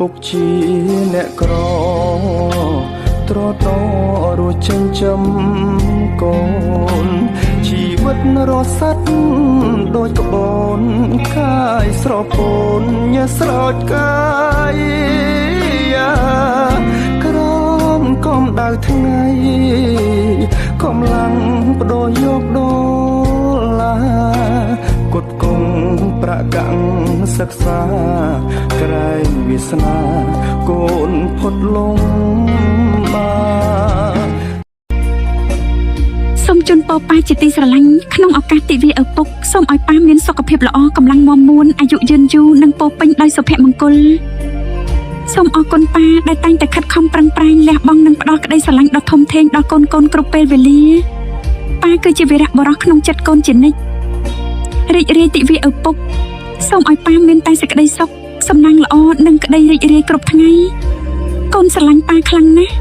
ពុកជាអ្នកក្រត្រតរស់ចិញ្ចឹមកូនជីវិតរស់សត្វដូចក្បូនកាយស្រពោនញ៉ាស្រោចកាយក្រំកំដៅថ្ងៃកំឡាំងបដូរយកដុល្លារគុតគង់ប្រកាំងសិក្សាក្រែងវាសនាកូនផុតលំសូមជូនពរប៉ាជាទីស្រឡាញ់ក្នុងឱកាសទិវាឪពុកសូមឲ្យប៉ាមានសុខភាពល្អកម្លាំងមាំមួនអាយុយឺនយូរនិងពោរពេញដោយសុភមង្គលសូមអរគុណប៉ាដែលតែងតែខិតខំប្រឹងប្រែងលះបង់និងផ្ដល់ក្តីស្រឡាញ់ដ៏ធំធេងដល់កូនគ្រប់ពេលវេលាប៉ាគឺជាវីរបុរសក្នុងចិត្តកូនជានិច្ចរីករាយទិវាឪពុកសូមឲ្យប៉ាមានតែសេចក្តីសុខសំណាងល្អនិងក្តីរីករាយគ្រប់ថ្ងៃកូនស្រឡាញ់ប៉ាខ្លាំងណាស់